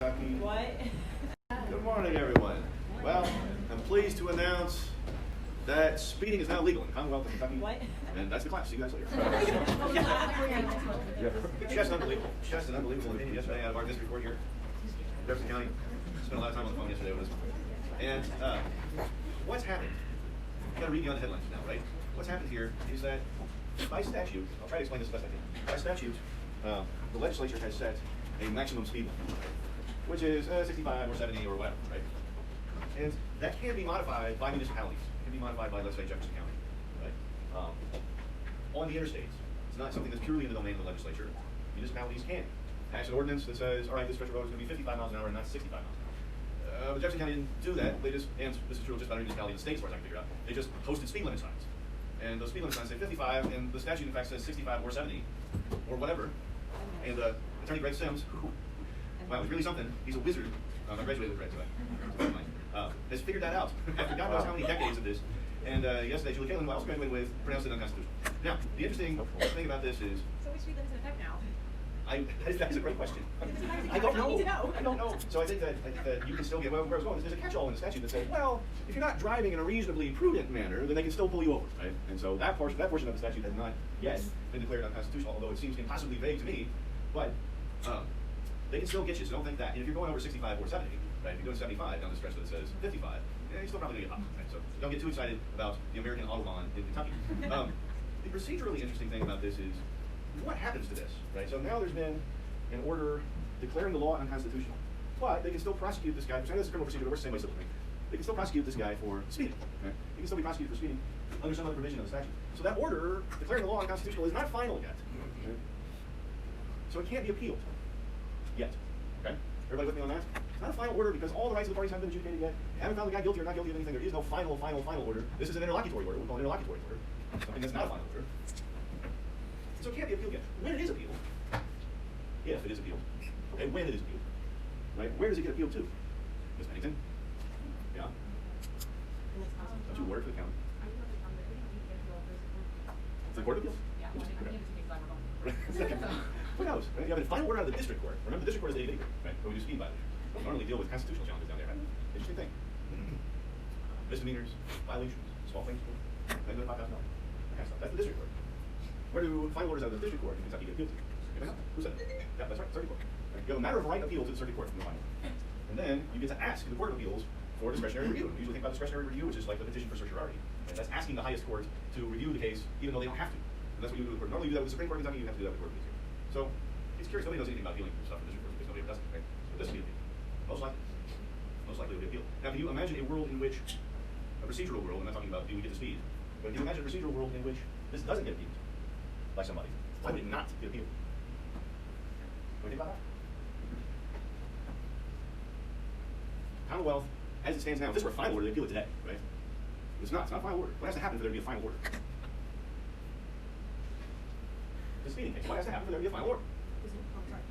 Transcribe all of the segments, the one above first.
What? Good morning, everyone. Well, I'm pleased to announce that speeding is now legal in the Commonwealth of Kentucky. What? And that's the class. See you guys later. Just unbelievable. Just an unbelievable opinion yesterday out of our district court here, Jefferson County. Spent a lot of time on the phone yesterday with this. And what's happened? I've got to read you on the headlines now, right? What's happened here is that by statute, I'll try to explain this the best I can. By statute, the legislature has set a maximum speed limit, which is 65 or 70 or whatever, right? And that can be modified by municipalities. It can be modified by, let's say, Jefferson County, right? On the interstates, it's not something that's purely in the domain of the legislature. Municipalities can pass an ordinance that says, all right, this stretch of road is going to be 55 miles an hour and not 65 miles an hour. But Jefferson County didn't do that. They just, and this is true of just about every municipality in the state, as far as I can figure out, they just posted speed limit signs. And those speed limit signs say 55, and the statute, in fact, says 65 or 70 or whatever. And Attorney Greg Sims, who, wow, he's really something. He's a wizard. I graduated with Greg, so has figured that out after God knows how many decades of this. And yesterday, Julie Caitlin, who I also graduated with, pronounced it unconstitutional. Now, the interesting thing about this is... So which speed limit's in effect now? That's a great question. I don't know. I don't know. So I think that you can still get, well, where I was going, there's a catch-all in the statute that says, well, if you're not driving in a reasonably prudent manner, then they can still pull you over, right? And so that portion of the statute has not yet been declared unconstitutional, although it seems impossibly vague to me. But they can still get you, so don't think that. And if you're going over 65 or 70, right, if you're doing 75 down the stretch that says 55, you're still probably going to get hot, right? So don't get too excited about the American Autobahn in Kentucky. The procedurally interesting thing about this is, what happens to this, right? So now there's been an order declaring the law unconstitutional, but they can still prosecute this guy. This is a criminal procedure that works the same way civil. They can still prosecute this guy for speeding. Okay? He can still be prosecuted for speeding under some other provision of the statute. So that order declaring the law unconstitutional is not final yet. Okay? So it can't be appealed yet. Okay? Everybody with me on that? It's not a final order because all the rights of the parties haven't been adjudicated yet. They haven't found the guy guilty or not guilty of anything. There is no final order. This is an interlocutory order. We call it an interlocutory order. Something that's not a final order. So it can't be appealed yet. When it is appealed, if it is appealed, okay, when it is appealed, right? Where does it get appealed to? Ms. Pennington? Yeah? Don't you work for the county? To the Court of Appeals? Yeah, well, I need to take Who knows? Right? You have a final order out of the district court. Remember, the district court is the AD, right? But we do speed violations. We don't normally deal with constitutional challenges down there, right? Interesting thing. Misdemeanors, violations, small claims, $5,000. That's the district court. Where do final orders out of the district court in Kentucky get appealed to? Who said it? Yeah, that's right, circuit court. Right? You have a matter of right appeal to the circuit court from the final. And then you get to ask the Court of Appeals for discretionary review. We usually think about discretionary review, which is like the petition for certiorari. And that's asking the highest court to review the case, even though they don't have to. And that's what you do with the court. Normally you do that with the Supreme Court of Kentucky, you have to do that with the Court of Appeals here. So it's curious, nobody knows anything about appealing stuff in district court because nobody ever does it, right? So this will be appealed. Most likely it will be appealed. Now, can you imagine a world in which, a procedural world, I'm not talking about do we get to speed, but can you imagine a procedural world in which this doesn't get appealed by somebody? Why would it not get appealed? What do you think about that? Commonwealth, as it stands now, if this were a final order, they'd appeal it today, right? It's not a final order. What has to happen for there to be a final order? The speeding case. What has to happen for there to be a final order?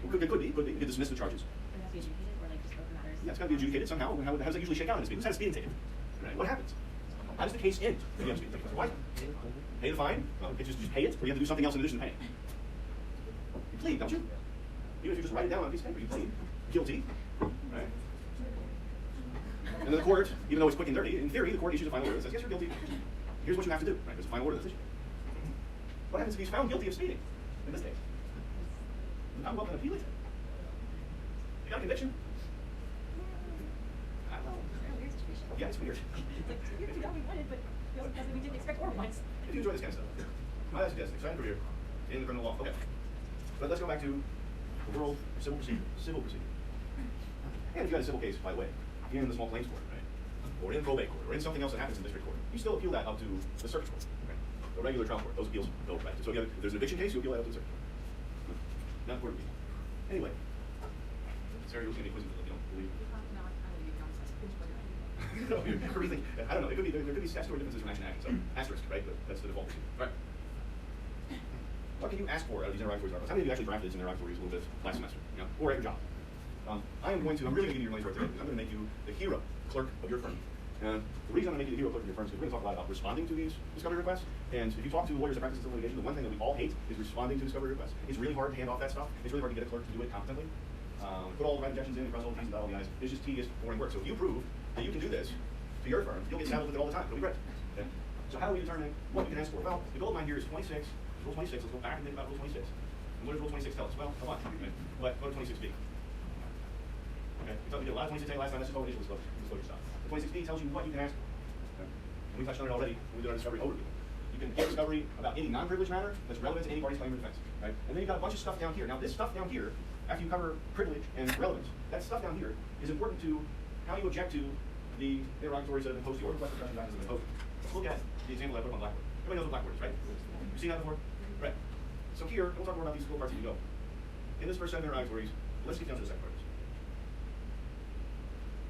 It could be. You could dismiss the charges. It has to be adjudicated or like just open matters? Yeah, it's got to be adjudicated somehow. How does that usually shake out in a speeding? Who's had a speeding ticket? Right? What happens? How does the case end if you have a speeding ticket? Why? Pay the fine? Just pay it? Or you have to do something else in addition to paying? You plead, don't you? Even if you just write it down on a piece of paper, you plead guilty, right? And then the court, even though it's quick and dirty, in theory, the court issues a final order that says, yes, you're guilty. Here's what you have to do, right? There's a final order that's issued. What happens if he's found guilty of speeding in this case? The Commonwealth can appeal it. You got a conviction? I don't know. Yeah, it's weird. It's like, we wanted, but we didn't expect or want. If you enjoy this kind of stuff, I suggest an exciting career in the criminal law. Okay. But let's go back to the world of civil procedure. And if you had a civil case, by the way, in the small claims court, right? Or in probate court, or in something else that happens in district court, you still appeal that up to the circuit court, right? The regular trial court, those appeals go right. So if there's an eviction case, you appeal that up to the circuit court. Not court of appeal. Anyway, Sarah, you're looking at me quizzing, you don't believe me. I don't know. It could be there could be statutory differences from action to action. So asterisk, right? But that's the default procedure. Right. What can you ask for out of these interrogatories? How many of you actually drafted these interrogatories a little bit last semester? You know, or at your job? I'm really going to give you your money's worth today because I'm going to make you the hero clerk of your firm. And the reason I'm going to make you the hero clerk of your firm is because we're going to talk a lot about responding to these discovery requests. And if you talk to lawyers that practice civil litigation, the one thing that we all hate is responding to discovery requests. It's really hard to hand off that stuff. It's really hard to get a clerk to do it competently. put all the right objections in, cross all the T's and dot all the I's. It's just tedious, boring work. So if you prove that you can do this to your firm, you'll get saddled with it all the time. It'll be great. Okay? So how do we determine what you can ask for? Well, the gold mine here is 26. Rule 26. Let's go back and think about Rule 26. And what does Rule 26 tell us? Well, come on. What? Go to 26B. Okay? We did a lot of 26A last time. That's just all initial disclosure stuff. The 26B tells you what you can ask for. Okay? And we touched on it already when we did our discovery overview. You can get discovery about any non-privileged matter that's relevant to any party's claim or defense. Right? And then you've got a bunch of stuff down here. Now, this stuff down here, after you cover privilege and relevance, that stuff down here is important to how you object to the interrogatories that have been posed to you or the request for questions that have been posed. Let's look at the example I put up on Blackboard. Everybody knows what Blackboard is, right? You've seen that before? Right. So here, we'll talk more about these cool parts as we go. In this first set of interrogatories, let's get down to the second part of this.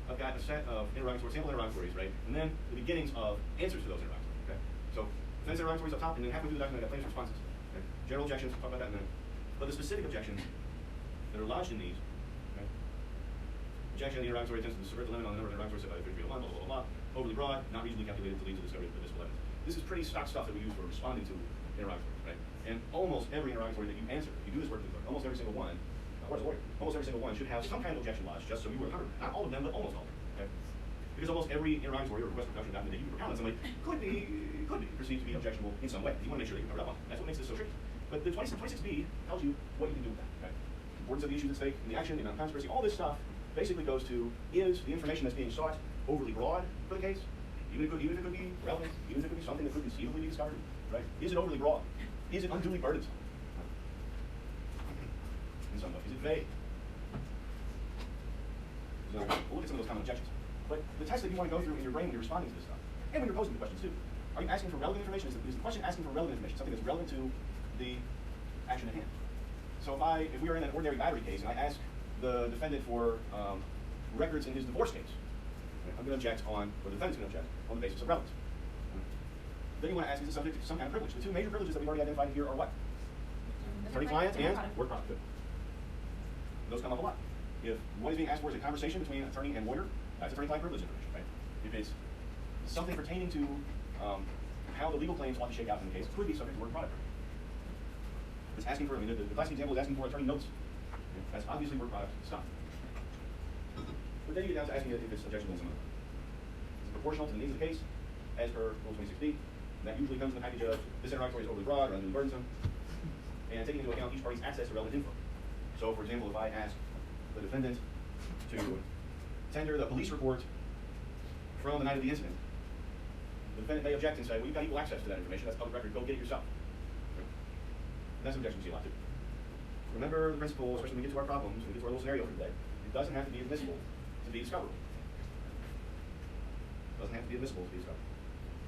I've got a set of interrogatories, sample interrogatories, right? And then the beginnings of answers to those interrogatories, okay? So, defense interrogatories up top, and then halfway through the document, I've got claims and responses. Okay? General objections, we'll talk about that in a minute. But the specific objections that are lodged in these, okay? Objection in the interrogatory attempts to subvert the limit on the number of interrogatories set by the 301, blah, blah, blah, blah. Overly broad, not reasonably calculated to lead to the discovery of admissible evidence. This is pretty stock stuff that we use for responding to interrogatories, right? And almost every interrogatory that you answer, if you do this work, almost every single one, almost every single one should have some kind of objection lodged, just so you were covered. Not all of them, but almost all of them. Okay? Because almost every interrogatory or request for production document that you propound on somebody could be perceived to be objectionable in some way. You want to make sure that you cover that one. That's what makes this so tricky. But the 26B tells you what you can do with that. Okay? Importance of the issues at stake, and the action, the amount of controversy, all this stuff basically goes to, is the information that's being sought overly broad for the case? Even if it could be relevant, even if it could be something that could conceivably be discovered, right? Is it overly broad? Is it unduly burdensome? In some way, is it vague? So we'll look at some of those common objections. But the test that you want to go through in your brain when you're responding to this stuff, and when you're posing the questions too, are you asking for relevant information? Is the question asking for relevant information, something that's relevant to the action at hand? So if we are in an ordinary battery case and I ask the defendant for records in his divorce case, I'm going to object on, or the defendant's going to object on the basis of relevance. Then you want to ask, is it subject to some kind of privilege? The two major privileges that we've already identified here are what? Attorney-client and work product. Good. Those come up a lot. If what is being asked for is a conversation between attorney and lawyer, that's attorney-client privilege information, right? If it's something pertaining to how the legal claims ought to shake out in the case, it could be subject to work product. It's asking for, the classic example is asking for attorney notes. That's obviously work product stuff. But then you get down to asking if it's objectionable in some other way. Is it proportional to the needs of the case, as per Rule 26B? And that usually comes in the package of this interrogatory is overly broad or unduly burdensome, and taking into account each party's access to relevant info. So, for example, if I ask the defendant to tender the police report from the night of the incident, the defendant may object and say, well, you've got equal access to that information, that's public record, go get it yourself. And that's an objection we see a lot too. Remember the principle, especially when we get to our problems, when we get to our little scenario for today, it doesn't have to be admissible to be discoverable. It doesn't have to be admissible to be discoverable.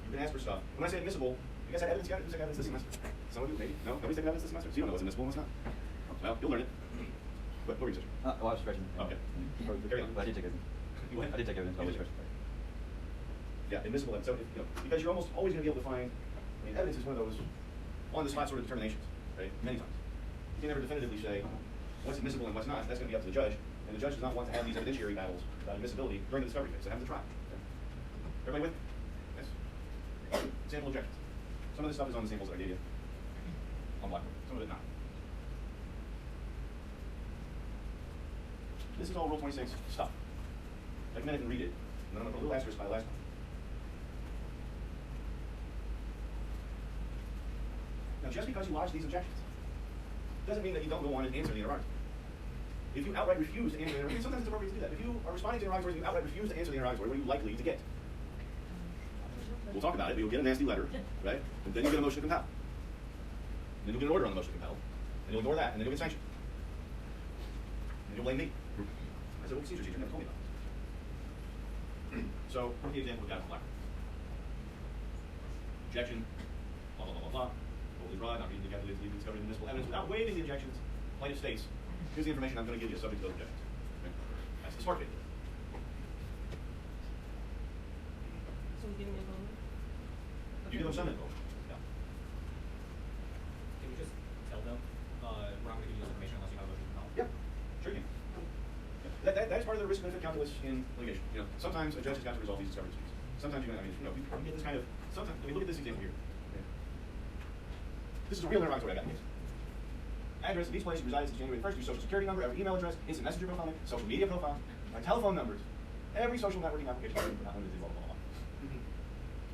You can ask for stuff. When I say admissible, you guys had evidence yet? Who's had evidence this semester? Some of you, maybe? No? Nobody's taken evidence this semester? So you don't know what's admissible and what's not. Well, you'll learn it. What were you saying? I was scratching. Okay. Carry on. I did take evidence. You what? I did take evidence. I was scratching. Yeah, admissible. So, because you're almost always going to be able to find, evidence is one of those on-the-spot sort of determinations, right? Many times. You can never definitively say what's admissible and what's not. That's going to be up to the judge. And the judge does not want to have these evidentiary battles about admissibility during the discovery phase. So have the trial. Okay. Everybody with me? Yes? Sample objections. Some of this stuff is on the samples that I gave you on Blackboard. Some of it not. This is all Rule 26 stuff. Take a minute and read it. And then I'm going to put a little asterisk by the last one. Now, just because you lodge these objections doesn't mean that you don't go on and answer the interrogatory. If you outright refuse to answer the interrogatory, sometimes it's appropriate to do that. If you are responding to interrogatories and you outright refuse to answer the interrogatory, what are you likely to get? We'll talk about it, but you'll get a nasty letter, right? And then you'll get a motion to compel. And then you'll get an order on the motion to compel. And you'll ignore that, and then you'll get sanctioned. And you'll blame me. I said, well, Caesar teacher never told me about this. So, here's the example we got from Blackboard. Objection, blah, blah, blah, blah, blah. Overly broad, not reasonably calculated to lead to discovery of admissible evidence without waiving the objections. Plaintiff states, here's the information I'm going to give you subject to those objections. Okay? That's the smart bit. So we give them info? You give them some info. Yeah. Can you just tell them we're not going to give you this information unless you have a motion to compel? Yeah, sure you can. Yeah. That is part of the risk-benefit calculus in litigation. Sometimes a judge has got to resolve these discovery disputes. Sometimes you get this kind of. Sometimes, look at this example here. Okay. This is a real interrogatory I got in the case. address of each place he resides since January 1st, your social security number, every email address, instant messenger profile, social media profile, telephone numbers, every social networking application, blah, blah, blah, blah.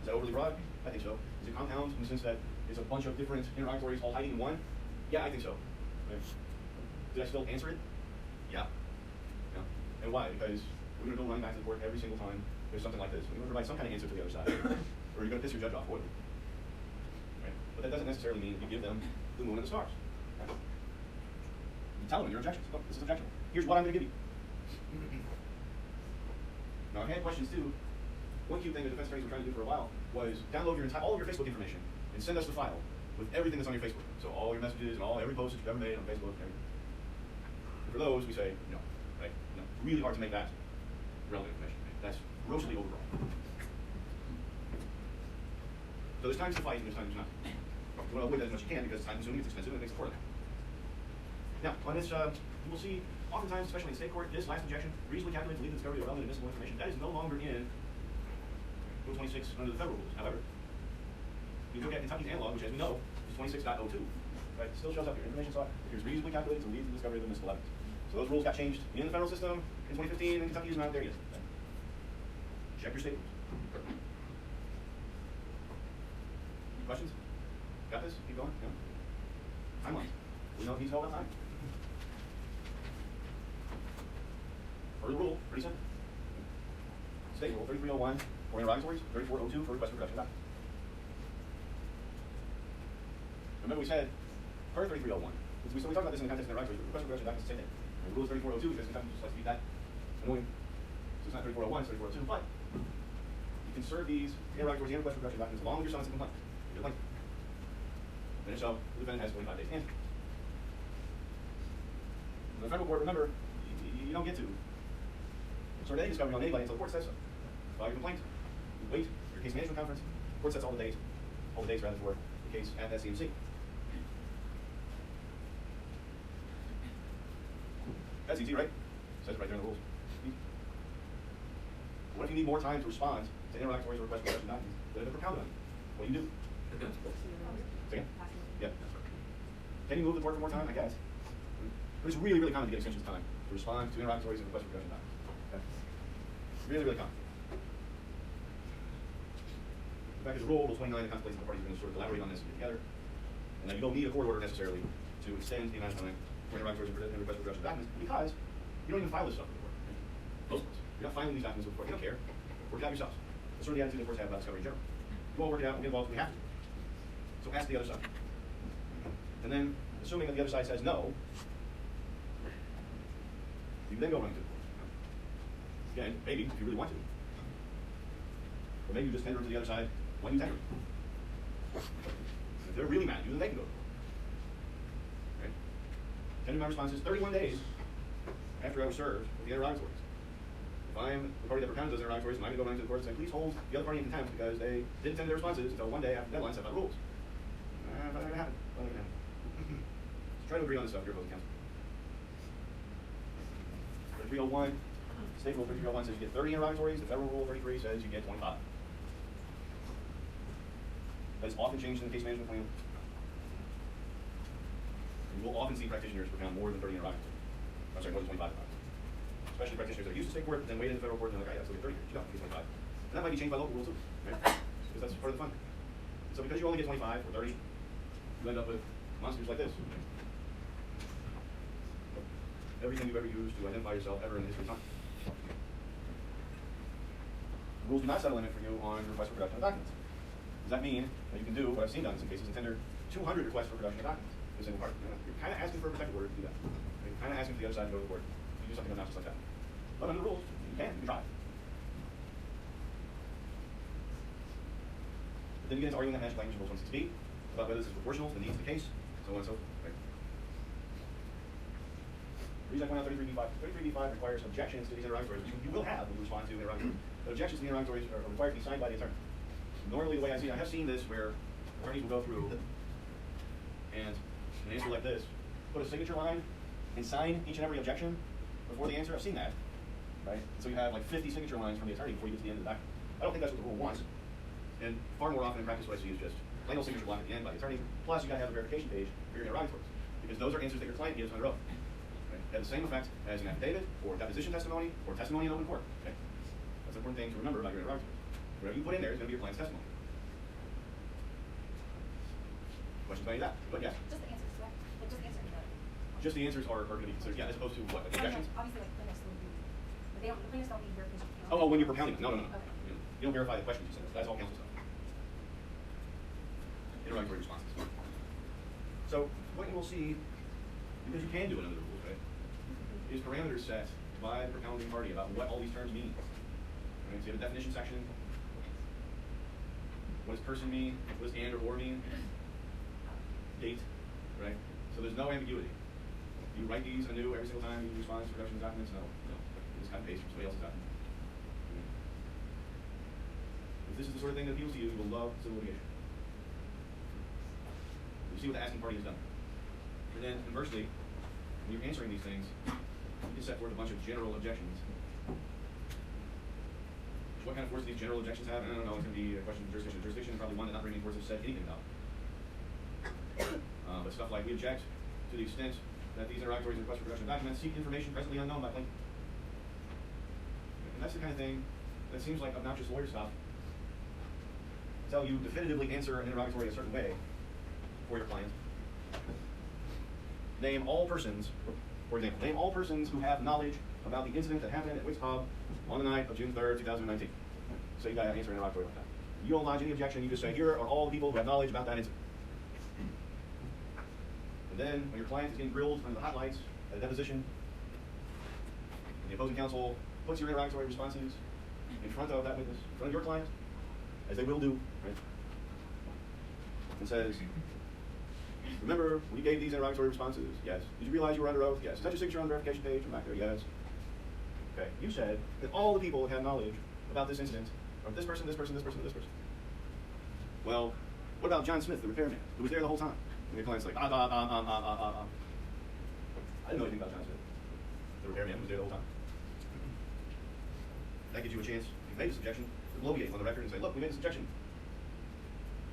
Is that overly broad? I think so. Is it compound in the sense that it's a bunch of different interrogatories all hiding in one? Yeah, I think so. Right. Did I still answer it? Yeah. Yeah. And why? Because we're going to go running back to the court every single time there's something like this. We're going to provide some kind of answer to the other side. Or you're going to piss your judge off, wouldn't you? Right? But that doesn't necessarily mean you give them the moon and the stars. Right? You tell them your objections. Look, this is objectionable. Here's what I'm going to give you. Now, I've had questions too. One cute thing the defense attorneys were trying to do for a while was download all of your Facebook information and send us the file with everything that's on your Facebook. So all your messages and every post that you've ever made on Facebook and everything. And for those, we say no. Right? No. Really hard to make that relevant information. Right? That's grossly overbroad. So there's times to fight and there's times to not. You want to avoid that as much as you can because it's time consuming, it's expensive, and it makes it important. Now, on this, you will see oftentimes, especially in state court, this last objection, reasonably calculated to lead to the discovery of relevant admissible information, that is no longer in Rule 26 under the federal rules. However, you look at Kentucky's analog, which as we know is 26.02. Right? It still shows up here. Information sought appears reasonably calculated to lead to the discovery of admissible evidence. So those rules got changed in the federal system in 2015, and Kentucky is not there yet. Right? Check your state rules. Questions? Got this? Keep going? Yeah. Timeline. We know he's held on time. Further rule, pretty simple. State rule 3301 for interrogatories, 3402 for request for production documents. Remember we said per 3301. We talked about this in the context of interrogatories, but request for production documents is the same thing. And the rule is 3402 because Kentucky just likes to be that annoying. So it's not 3401, it's 3402, but you can serve these interrogatories and request for production documents along with your summons and complaint. Your complaint. And if so, the defendant has 45 days to answer. In the federal court, remember, you don't get to start any discovery on anybody until the court says so. File your complaint. You wait for your case management conference. The court sets all the dates for the case at SCMC. That's easy, right? Says it right there in the rules. Easy. What if you need more time to respond to interrogatories or requests for production documents that have been propounded on you? What do you do? Second? Yeah. Can you move the court for more time? I guess. But it's really, really common to get extensions of time to respond to interrogatories and requests for production documents. Okay? Really, really common. In fact, there's a rule, Rule 29, that contemplates that the parties are going to sort of collaborate on this and get together. And that you don't need a court order necessarily to extend the amount of time for interrogatories and requests for production documents because you don't even file this stuff with the court. Most of us. You're not filing these documents with the court. You don't care. Work it out yourselves. That's sort of the attitude the courts have about discovery in general. You won't work it out and get involved if we have to. So ask the other side. And then, assuming that the other side says no, you then go running to the court. Again, maybe, if you really want to. Or maybe you just tender it to the other side when you tender it. If they're really mad at you, then they can go to the court. Right? Tender my response is 31 days after I was served with the interrogatories. If I'm the party that propounds those interrogatories, and I'm going to go running to the court and say, please hold the other party in contempt because they didn't tender their responses until one day after the deadline set by the rules. Not going to happen. Not going to happen. So try to agree on this stuff, your opposing counsel. 3301, state rule 3301 says you get 30 interrogatories. The federal rule 33 says you get 25. That is often changed in the case management plan. And you will often see practitioners propound more than 30 interrogatories. I'm sorry, more than 25 interrogatories. Especially practitioners that are used to state court, then wait in the federal court, and they're like, I still get 30 here. You don't, you get 25. And that might be changed by local rule too, right? Because that's part of the fun. So because you only get 25 or 30, you end up with monsters like this. Everything you've ever used to identify yourself ever in the history of time. The rules do not set a limit for you on requests for production of documents. Does that mean that you can do what I've seen done in some cases and tender 200 requests for production of documents in a single party? You're kind of asking for a protective order to do that. You're kind of asking for the other side to go to the court. You do something obnoxious like that. But under the rules, you can try. But then you get into arguing that magic language in Rule 26b about whether this is proportional to the needs of the case, so on and so forth. Right? The reason I point out 33b5. 33b5 requires objections to these interrogatories, which you will have when you respond to interrogatories. But objections to the interrogatories are required to be signed by the attorney. Normally, the way I have seen this where attorneys will go through and an answer like this, put a signature line and sign each and every objection before the answer. I've seen that, right? So you have like 50 signature lines from the attorney before you get to the end of the document. I don't think that's what the rule wants. And far more often in practice, what I see is just plain old signature block at the end by the attorney. Plus, you got to have a verification page for your interrogatories. Because because those are answers that your client gives under oath. Okay? They have the same effect as an affidavit, or deposition testimony, or testimony in open court. Okay? That's an important thing to remember about your interrogatories. Whatever you put in there is going to be your client's testimony. Questions about any of that? But yes. Just the answers, right? Like just answering the. Just the answers are going to be considered, yeah, as opposed to what? Like objections? Obviously, like plaintiffs would be, but they don't. The plaintiffs don't need verification. Oh, when you're propounding. No. Okay. You don't verify the questions you send. That's all counsel stuff. Interrogatory responses. So what you will see, because you can do it under the rules, right, is parameters set by the propounding party about what all these terms mean. Right? So you have a definition section. What does person mean? What does and or mean? Date, right? So there's no ambiguity. You write these anew every single time you respond to production documents? No. You just kind of paste from somebody else's document. If this is the sort of thing that appeals to you, you will love civil litigation. You see what the asking party has done. And then, conversely, when you're answering these things, you can set forth a bunch of general objections. What kind of force do these general objections have? I don't know, it's going to be a question of jurisdiction. Jurisdiction is probably one that not very many courts have said anything about. But stuff like, we object to the extent that these interrogatories and requests for production of documents seek information presently unknown by plaintiff. And that's the kind of thing that seems like obnoxious lawyer stuff. Tell you definitively answer an interrogatory a certain way for your client. Name all persons, for example, name all persons who have knowledge about the incident that happened at Wicks Pub on the night of June 3rd, 2019. So you got to answer an interrogatory like that. You don't lodge any objection, you just say, here are all the people who have knowledge about that incident. And then, when your client is getting grilled under the hot lights at a deposition, and the opposing counsel puts your interrogatory responses in front of that witness, in front of your client, as they will do, right? And says, remember, when you gave these interrogatory responses, yes. Did you realize you were under oath? Yes. Is that your signature on the verification page? I'm back there, yes. Okay, you said that all the people have knowledge about this incident are this person, this person, this person, this person. Well, what about John Smith, the repairman, who was there the whole time? And your client's like, I didn't know anything about John Smith, the repairman who was there the whole time. That gives you a chance, if you made this objection, to bloviate on the record and say, look, we made this objection.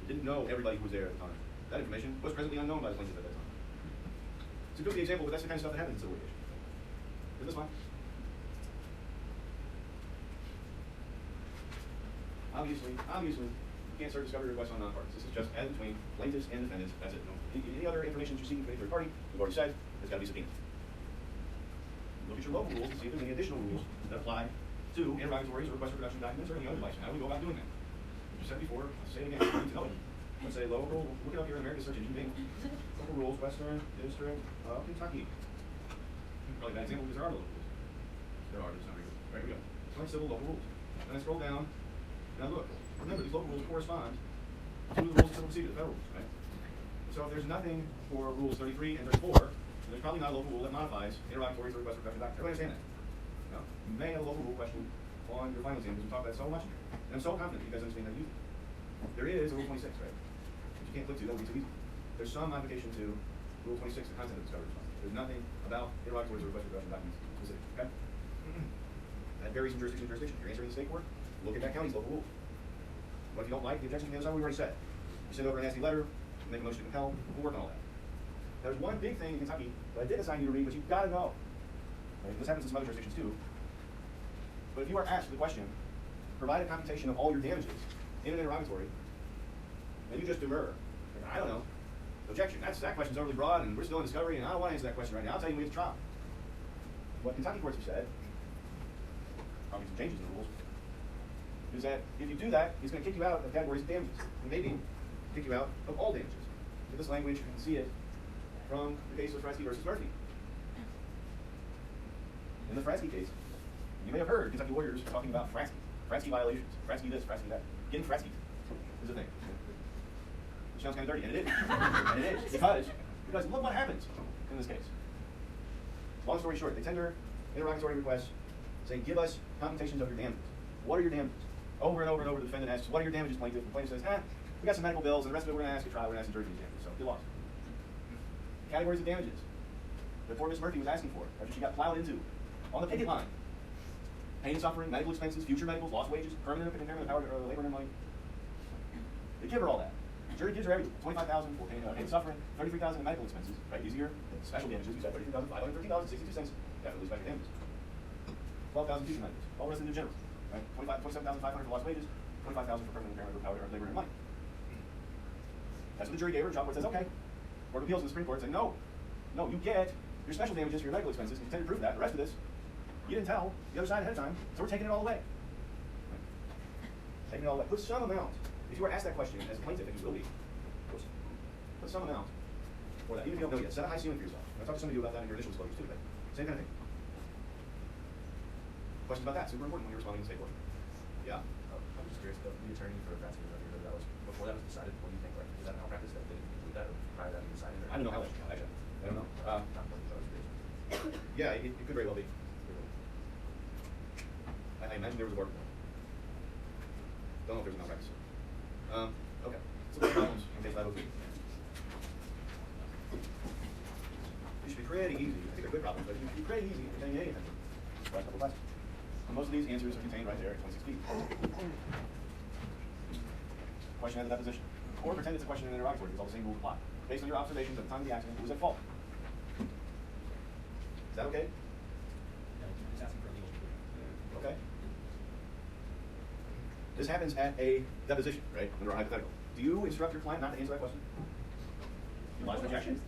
We didn't know everybody who was there at the time. That information was presently unknown by the plaintiff at that time. It's a goofy example, but that's the kind of stuff that happens in civil litigation. Is this fine? Obviously, you can't serve discovery requests on non-parties. This is just as between plaintiffs and defendants. That's it. No. Any other information that you're seeking from any third party, we've already said, has got to be subpoenaed. Look at your local rules and see if there's any additional rules that apply to interrogatories or requests for production documents or any other device. How do we go about doing that? You said before, I'll say it again, you need to know it. Let's say local, look it up here in American Search Engine Bing. Local rules, Western District of Kentucky. Probably a bad example because there are local rules. There are, there's not very good. Right, here we go. So I civil local rules. And I scroll down, and I look. Remember, these local rules correspond to the rules of civil procedure, the federal rules, right? So if there's nothing for rules 33 and 34, then there's probably not a local rule that modifies interrogatories or requests for production documents. Everybody understand that? No? You may have a local rule question on your final exam because we talk about it so much here. And I'm so confident you guys understand how to use it. There is a Rule 26, right? Which you can't click to, that would be too easy. There's some modification to Rule 26, the content of discovery response. There's nothing about interrogatories or requests for production documents specific, okay? That varies from jurisdiction to jurisdiction. If you're answering in the state court, look at that county's local rules. What if you don't like the objection from the other side? We've already said. You send over a nasty letter, make a motion to compel, we'll work on all that. There's one big thing in Kentucky that I did assign you to read, but you've got to know. Right? This happens in some other jurisdictions too. But if you are asked the question, provide a computation of all your damages in an interrogatory, and you just demur, I don't know. Objection, that question's overly broad, and we're still in discovery, and I don't want to answer that question right now. I'll tell you when we get to trial. What Kentucky courts have said, probably some changes in the rules, is that if you do that, he's going to kick you out of categories of damages. And maybe kick you out of all damages. In this language, you can see it from the case of Frasky versus Murphy. In the Frasky case, you may have heard Kentucky lawyers talking about Frasky violations, Frasky this, Frasky that. Getting Frasky is a thing. Which sounds kind of dirty, and it is. And it is, because look what happens in this case. Long story short, they tender interrogatory requests, say, give us computations of your damages. What are your damages? Over and over and over, the defendant asks, what are your damages, plaintiff? The plaintiff says, we got some medical bills, and the rest of it we're going to ask at trial, we're going to ask the jury for these damages, so get lost. Categories of damages that poor Miss Murphy was asking for after she got plowed into on the picket line. Pain and suffering, medical expenses, future medicals, lost wages, permanent impairment of power, labor and money. They give her all that. Jury gives her everything. 25,000 for pain and suffering, 33,000 in medical expenses, right? Easier. Special damages, you said $33,513.62. Definitely special damages. 12,000 teaching items. All the rest of the general, right? 27,500 for lost wages, 25,000 for permanent impairment of power, labor, and money. That's what the jury gave her. Trial court says, okay. Court of Appeals and the Supreme Court said, no, you get your special damages for your medical expenses. You intended to prove that. The rest of this, you didn't tell the other side ahead of time, so we're taking it all away. Taking it all away. Put some amount. If you were asked that question as a plaintiff, and you will be, put some amount for that. Even if you don't know yet, set a high ceiling for yourself. I'll talk to some of you about that in your initial disclosures too, but same kind of thing. Questions about that? Super important when you're responding to state court. Yeah? I'm just curious, the attorney for Bransky that was, before that was decided, what do you think? Like, is that malpractice that they didn't include that, or prior to that being decided? Or I don't know how that came out, actually. I don't know. Not what I was curious. Yeah, it could very well be. I imagine there was a board. Don't know if there was malpractice. Okay. So what problems in case 502? These should be pretty easy. I think they're good problems, but you should be pretty easy in any attention. Last couple of classes. And most of these answers are contained right there at 26 feet. Question at the deposition. Or pretend it's a question in an interrogatory because all the same rules apply. Based on your observations at the time of the accident, who was at fault? Is that okay? No, it's asking for a legal conclusion. Okay. This happens at a deposition, right? Under a hypothetical. Do you instruct your client not to answer that question? You lodge an objection?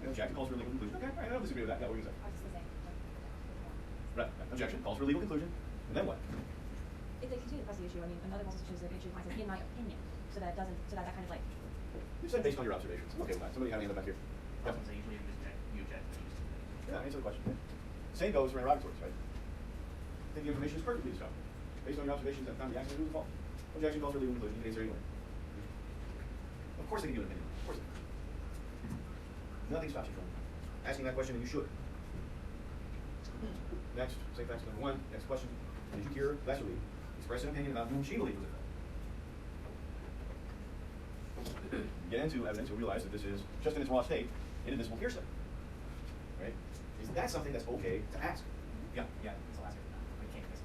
Objection calls for a legal conclusion. Okay, all right, I don't disagree with that. Yeah, what were you going to say? I was just gonna say. Right. Objection calls for a legal conclusion. And then what? If they continue to press the issue, I mean, another possible situation is the issue says, in my opinion, so that it doesn't, so that kind of like. You said based on your observations. Okay, well, somebody had a hand up back here. I was gonna say, usually you object. Yeah, answer the question. Same goes for interrogatories, right? If the information is perfectly described. Based on your observations at the time of the accident, who was at fault? Objection calls for a legal conclusion. You can answer anyway. Of course they can give an opinion. Of course they can. Nothing stops you from asking that question, and you should. Next, same facts number 1. Next question. Did you hear Leslie express an opinion about whom she believed was at fault? Get into evidence, you'll realize that this is, just in its raw state, inadmissible hearsay. Right? Is that something that's okay to ask? Yeah. Yeah, it's the last one. We can't miss it.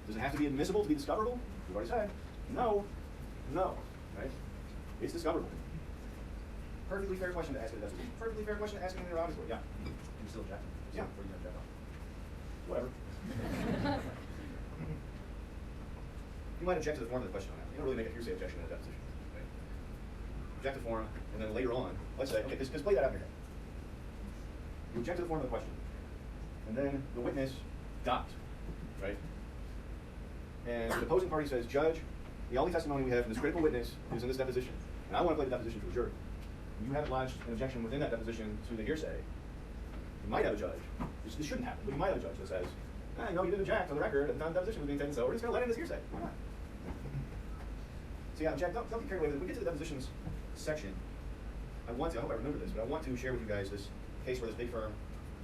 Does it have to be admissible to be discoverable? We've already said. No. No. Right? It's discoverable. Perfectly fair question to ask at a deposition. Perfectly fair question to ask in an interrogatory. Yeah. You still object? Yeah. Or you object on? Whatever. You might object to the form of the question on that. You don't really make a hearsay objection in a deposition. Right? Object to the form, and then later on, let's say, okay, just play that out in your head. You object to the form of the question, and then the witness dies, right? And the opposing party says, Judge, the only testimony we have from this critical witness is in this deposition, and I want to play the deposition to a jury. You haven't lodged an objection within that deposition to the hearsay. You might have a judge. This shouldn't happen, but you might have a judge that says, no, you didn't object on the record at the time the deposition was being taken, so we're just going to let in this hearsay. Why not? So yeah, Jack, don't get carried away with it. When we get to the depositions section, I hope I remember this, but I want to share with you guys this case where this big firm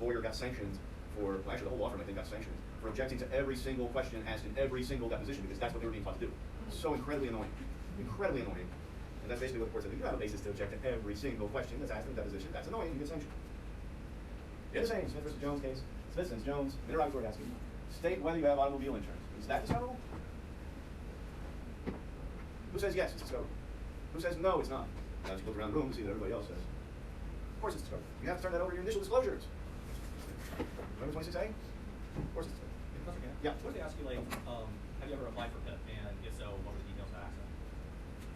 lawyer got sanctioned for, well, actually the whole law firm I think got sanctioned for objecting to every single question asked in every single deposition because that's what they were being taught to do. So incredibly annoying. Incredibly annoying. And that's basically what the court said. If you have a basis to object to every single question that's asked in the deposition, that's annoying, you get sanctioned. The other same, Smith versus Jones case, Smith versus Jones, interrogatory asking, state whether you have automobile insurance. Is that discoverable? Who says yes, it's discoverable? Who says no, it's not? Now you look around the room and see that everybody else says. Of course it's discoverable. You have to turn that over in your initial disclosures. Remember 26A? Of course it's discoverable. Yeah. What if they ask you, like, have you ever applied for PIP? And if so, what were the details of that accident?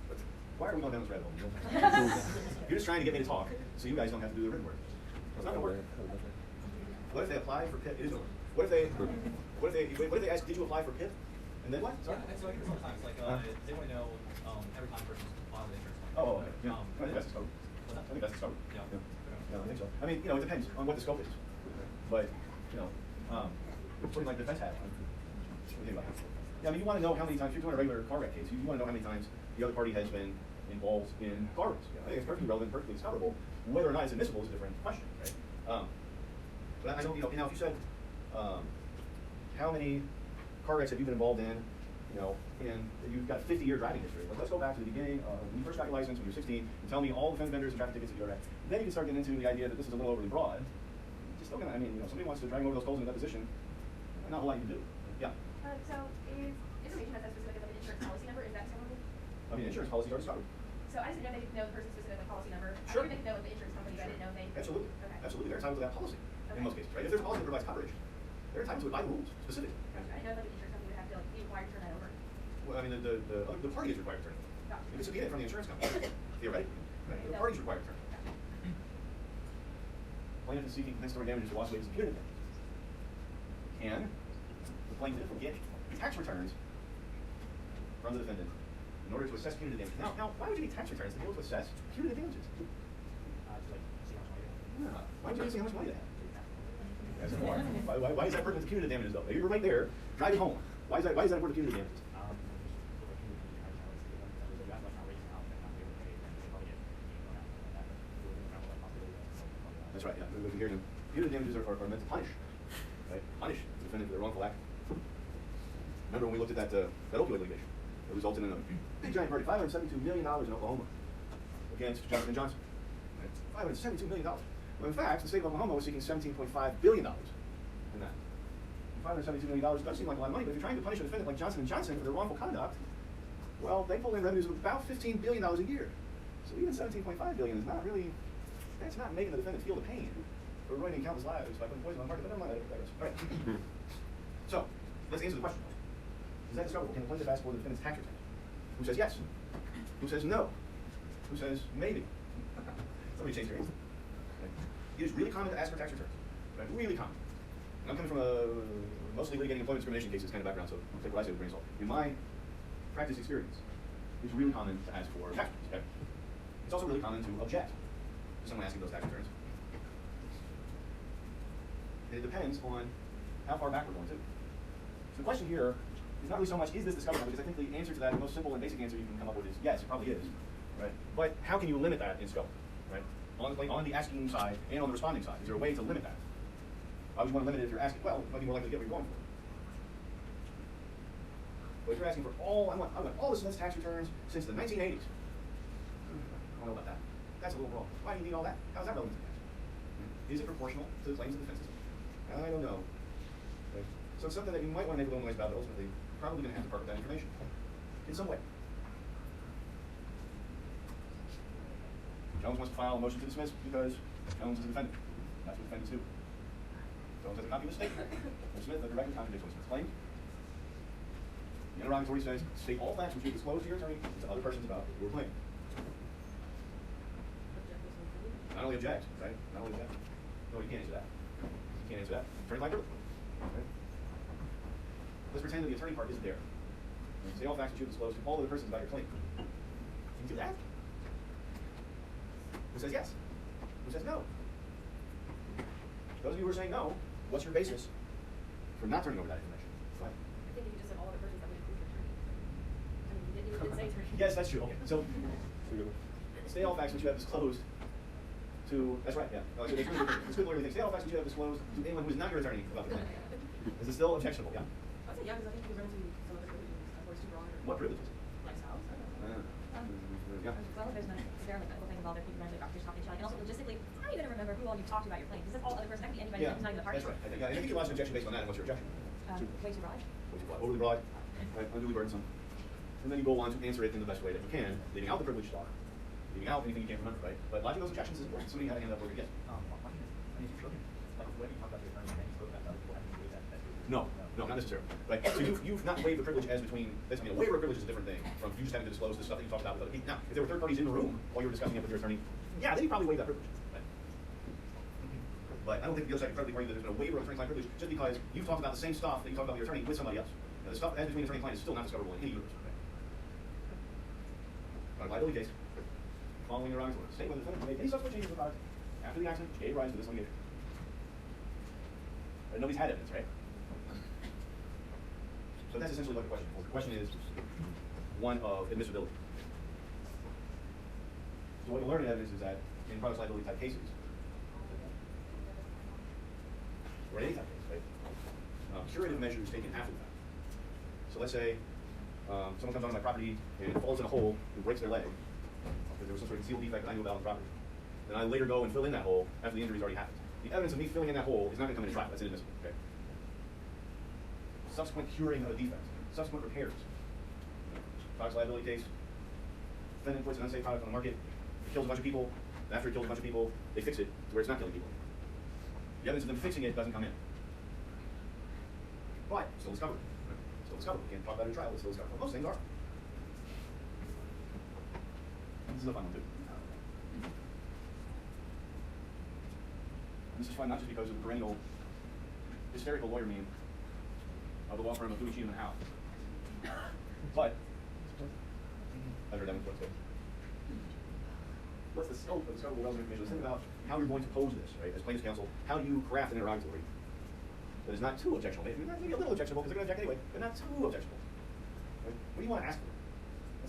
But why are we going down this rabbit hole? You're just trying to get me to talk, so you guys don't have to do the written work. It's not going to work. What if they apply for PIP? It is over. What if they ask, did you apply for PIP? And then what? Sorry. Yeah, so I hear sometimes, like, they want to know every time a person's filed an insurance claim. Oh, okay. Yeah. I think that's the scope. What's that? I think that's the scope. Yeah. Yeah, I think so. I mean, it depends on what the scope is. But, putting like the defense hat on. Yeah, I mean, you want to know how many times, if you're doing a regular car wreck case, you want to know how many times the other party has been involved in car wrecks. I think it's perfectly relevant, perfectly discoverable. Whether or not it's admissible is a different question, right? But I know, if you said, how many car wrecks have you been involved in, and you've got a 50-year driving history. Like, let's go back to the beginning, when you first got your license when you were 16, and tell me all the fender benders and traffic tickets that you ever had. Then you can start getting into the idea that this is a little overly broad. Just still gonna, somebody wants to drag over those coals in a deposition, not a whole lot you can do. Yeah? So is information that says specific of an insurance policy number, is that discoverable? I mean, insurance policies are discovered. So I just didn't know if they could know the person's specific policy number. Sure. I figured they could know the insurance company, but I didn't know if they. Absolutely. Okay. Absolutely. They're entitled to that policy in Okay. most cases, right? If there's a policy that provides coverage, they're entitled to it by the rules, specifically. Gotcha. I didn't know that the insurance company would have to be required to turn that over. Well, I mean, the party is required to turn it over. Gotcha. You can subpoena it from the insurance company, theoretically. Right? The party is required to turn it over. Plaintiff is seeking compensatory damages for lost wages and punitive damages. Can the plaintiff get tax returns from the defendant in order to assess punitive damages? Now, why would you need tax returns to be able to assess punitive damages? Just like, see how much money you have. Why would you need to see how much money they have? That's important. Why is that pertinent to punitive damages, though? You're right there. Drive it home. Why is that important to punitive damages? That's right, yeah. We hear them. Punitive damages are meant to punish, right? Punish the defendant for their wrongful act. Remember when we looked at that opioid litigation? It resulted in a big giant verdict, $572 million in Oklahoma against Johnson & Johnson. Right? $572 million. Well, in fact, the state of Oklahoma was seeking $17.5 billion in that. $572 million does seem like a lot of money, but if you're trying to punish a defendant like Johnson & Johnson for their wrongful conduct, well, they pull in revenues of about $15 billion a year. So even $17.5 billion is not really, that's not making the defendant feel the pain for ruining countless lives by putting poison on the market, but never mind, I digress. All right. So, let's answer the question. Is that discoverable? Can the plaintiff ask for the defendant's tax returns? Who says yes? Who says no? Who says maybe? Somebody change their answer. Okay. It is really common to ask for tax returns. Right? Really common. And I'm coming from a mostly litigating employment discrimination cases kind of background, so take what I say with a grain of salt. In my practice experience, it's really common to ask for tax returns. Okay? It's also really common to object to someone asking those tax returns. And it depends on how far back we're going to. So the question here is not really so much, is this discoverable? Because I think the answer to that, the most simple and basic answer you can come up with is, yes, it probably is. Right? But how can you limit that in scope? Right? On the asking side and on the responding side, is there a way to limit that? Why would you want to limit it if you're asking? Well, you might be more likely to get what you're going for. But if you're asking for I want all the Smith's tax returns since the 1980s. I don't know about that. That's a little wrong. Why do you need all that? How is that relevant to the case? Is it proportional to the claims of the defense system? I don't know. Okay. So it's something that you might want to make a little noise about, but ultimately, probably going to have to part with that information in some way. Jones wants to file a motion to dismiss because Jones is a defendant. That's what defendants do. Jones has a copy of the statement from Smith that directly contradicts what Smith claimed. The interrogatory says, state all facts which you disclose to your attorney to other persons about your claim. Not only object, right? Not only object. No, you can't answer that. You can't answer that. Attorney-client privilege. Right? Let's pretend that the attorney part isn't there. Say all facts which you disclose to all other persons about your claim. Can you do that? Who says yes? Who says no? Those of you who are saying no, what's your basis for not turning over that information? Go ahead. I think if you just said all other persons, that would include your attorney. I mean, you didn't say attorney. Yes, that's true. Okay. So state all facts which you have disclosed to, that's right, yeah. So it's good lawyer thing. State all facts which you have disclosed to anyone who is not your attorney about the claim. Is it still objectionable? Yeah. I'd say yeah, because I think you run into some other privileges or too broad. What privileges? Like spouse. Yeah. Well, there's no necessarily medical thing involved. If you run into doctor's confidentiality, and also logistically, how are you going to remember who all you've talked about your claim? Because that's all other person. That can be anybody who's not even the party. That's right. And I think you lost an objection based on that. And what's your objection? Way too broad. Way too broad. Overly broad. Right. Unduly burdensome. And then you go on to answer it in the best way that you can, leaving out the privilege talk, leaving out anything you can't remember, right? But lodging those objections is important. Somebody had a hand up over here. Yes. If you look at, like, when you talk about the attorney, and you spoke about other people having to do that. No, not necessarily. Right. So you've not waived the privilege as between. I mean, a waiver of privilege is a different thing from you just having to disclose the stuff that you talked about with other people. Now, if there were third parties in the room while you were discussing it with your attorney, yeah, then you probably waive that privilege. Right. But I don't think the other side can credibly argue that there's been a waiver of attorney-client privilege just because you've talked about the same stuff that you talked about with your attorney with somebody else. Now, the stuff as between attorney and client is still not discoverable in any universe. Right. Liability case. Following your wrongs, state whether the defendant made any subsequent changes to the product after the accident which gave rise to this litigation. Right. Nobody's had evidence, right? So that's essentially what the question is. The question is one of admissibility. So what you learn in evidence is that in products liability type cases, or any type of case, right? Curative measures taken after the fact. So let's say someone comes onto my property and falls in a hole and breaks their leg because there was some sort of concealed defect that I knew about on the property. Then I later go and fill in that hole after the injury's already happened. The evidence of me filling in that hole is not going to come into trial. That's inadmissible. Okay? Subsequent curing of a defect, subsequent repairs. Products liability case, defendant puts an unsafe product on the market, it kills a bunch of people, and after it kills a bunch of people, they fix it to where it's not killing people. The evidence of them fixing it doesn't come in. But, still discovered. Still discovered. We can't talk about it in trial, it's still discovered. Well, most things are. This is a fun one, too. And this is fun not just because of the perennial hysterical lawyer meme of the law firm of Gucci and Howe, but I've heard that one before too. What's the scope of the scope of the relevant information? Let's think about how you're going to pose this, right? As plaintiff's counsel, how do you craft an interrogatory that is not too objectionable? Maybe a little objectionable because they're going to object anyway, but not too objectionable. Right? What do you want to ask for?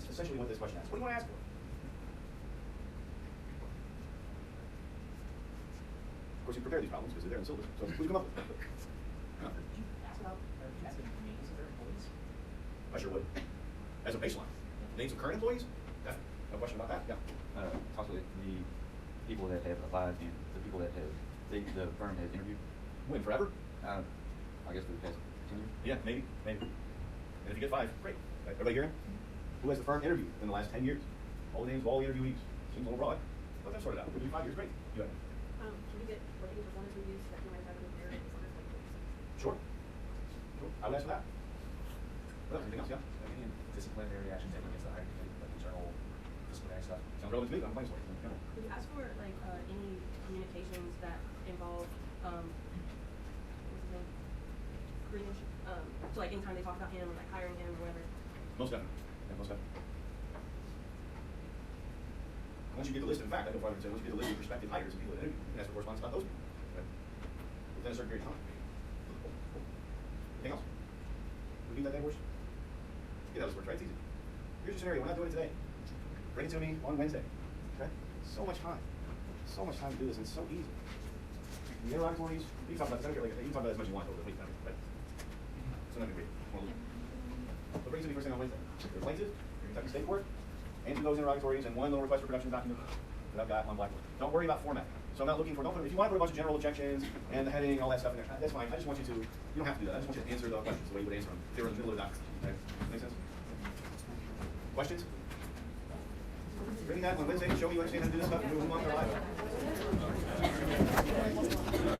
That's essentially what this question asks. What do you want to ask for? Of course, you prepare these problems because they're there in syllabus. So, what do you come up with? Did you ask about, or did you ask the names of their employees? I sure would. As a baseline. Names of current employees? Definitely. No question about that. Yeah. Possibly the people that have applied and the people that have the firm has interviewed. When, forever? I guess for the past 10 years. Yeah, maybe. And if you get 5, great. Right, everybody hearing? Who has the firm interviewed in the last 10 years? All the names of all the interviewees. Seems a little broad. Let them sort it out. We'll do 5 years, great. You have it. Can we get rating performance reviews that you might have in there? Sure. I would ask for that. What else? Anything else? Yeah? Any disciplinary action taken against the hiring committee, like internal disciplinary stuff? Sounds relevant to me. I'm playing for it. Yeah. Could you ask for like any communications that involve what's his name? Greenish? So like anytime they talk about him or like hiring him or whatever. Most definitely. Yeah, most definitely. Once you get the list, in fact, I go farther and say, once you get the list of prospective hires and people that interview, you can ask for correspondence about those people. Right? Within a certain period of time. Anything else? Repeat that day, Horse? Get that list works, right? It's easy. Here's your scenario. We're not doing it today. Bring it to me on Wednesday. Okay? So much time. So much time to do this, and it's so easy. The interrogatories, you can talk about this. I don't care, like, you can talk about it as much as you want over the week, right? So not gonna be. But bring it to me first thing on Wednesday. The plaintiff, your Kentucky State Court, answer those interrogatories and one little request for production document that I've got on Blackboard. Don't worry about format. So I'm not looking for, if you want to put a bunch of general objections and the heading and all that stuff in there, that's fine. I just want you to, you don't have to do that. I just want you to answer the questions the way you would answer them if they were in the middle of the document. Okay? Make sense? Questions? Bring that on Wednesday to show me you understand how to do this stuff and move on to our life.